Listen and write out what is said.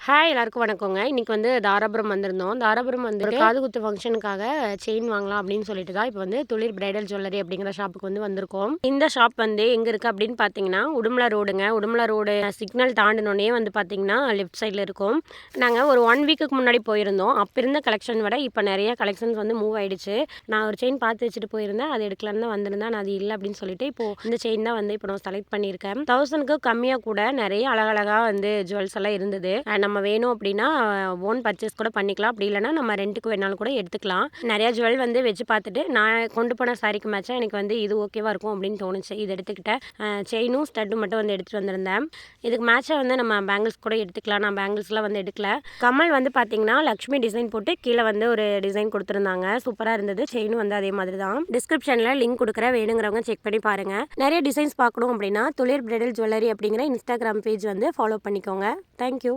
Hi எல்லாருக்கும் வணக்கங்க. இன்னைக்கு வந்து தாராபுரம் வந்திருந்தோம். தாராபுரம் வந்து ஒரு காதுகுத்து ஃபங்க்ஷனுக்காக செயின் வாங்கலாம் அப்படின்னு சொல்லிட்டு தான் இப்போ வந்து துளிர் பிரைடல் ஜுவல்லரி அப்படிங்கிற ஷாப்புக்கு வந்து வந்திருக்கோம். இந்த ஷாப் வந்து எங்கே இருக்குது அப்படின்னு பார்த்தீங்கன்னா உடுமலை ரோடுங்க. உடுமலை ரோடு சிக்னல் தாண்டினோடனே வந்து பார்த்தீங்கன்னா லெஃப்ட் சைடில் இருக்கும். நாங்கள் ஒரு 1 வீக்குக்கு முன்னாடி போயிருந்தோம். அப்போ இருந்த கலெக்ஷன் விட இப்போ நிறைய கலெக்ஷன்ஸ் வந்து மூவ் ஆயிடுச்சு. நான் ஒரு செயின் பார்த்து வச்சுட்டு போயிருந்தேன். அது எடுக்கலான்னு தான் வந்திருந்தேன். நான் அது இல்லை அப்படின்னு சொல்லிட்டு இப்போது இந்த செயின் தான் வந்து இப்போ நான் செலக்ட் பண்ணியிருக்கேன். 1000க்கு கம்மியாக கூட நிறைய அழகழகாக வந்து ஜுவல்ஸ் எல்லாம் இருந்தது. நம்ம வேணும் அப்படின்னா ஓன் பர்ச்சேஸ் கூட பண்ணிக்கலாம். அப்படி இல்லைனா நம்ம ரெண்ட்டுக்கு வேணாலும் கூட எடுத்துக்கலாம். நிறையா ஜுவல் வந்து வச்சு பார்த்துட்டு நான் கொண்டு போன சாரிக்கு மேட்சாக எனக்கு வந்து இது ஓகேவாக இருக்கும் அப்படின்னு தோணுச்சு. இது எடுத்துக்கிட்டேன். செயினும் ஸ்டட்டும் மட்டும் வந்து எடுத்துகிட்டு வந்திருந்தேன். இதுக்கு மேட்சாக வந்து நம்ம பேங்கிள்ஸ் கூட எடுத்துக்கலாம். நான் பேங்கிள்ஸ்லாம் வந்து எடுக்கல. கமல் வந்து பார்த்தீங்கன்னா லக்ஷ்மி டிசைன் போட்டு கீழே வந்து ஒரு டிசைன் கொடுத்துருந்தாங்க. சூப்பராக இருந்தது. செயினும் வந்து அதே மாதிரி தான். டிஸ்கிரிப்ஷனில் லிங்க் கொடுக்குறேன். வேணுங்கிறவங்க செக் பண்ணி பாருங்கள். நிறைய டிசைன்ஸ் பார்க்கணும் அப்படின்னா துளிர் பிரைடல் ஜுவல்லரி அப்படிங்கிற இன்ஸ்டாகிராம் பேஜ் வந்து ஃபாலோ பண்ணிக்கோங்க. தேங்க்யூ.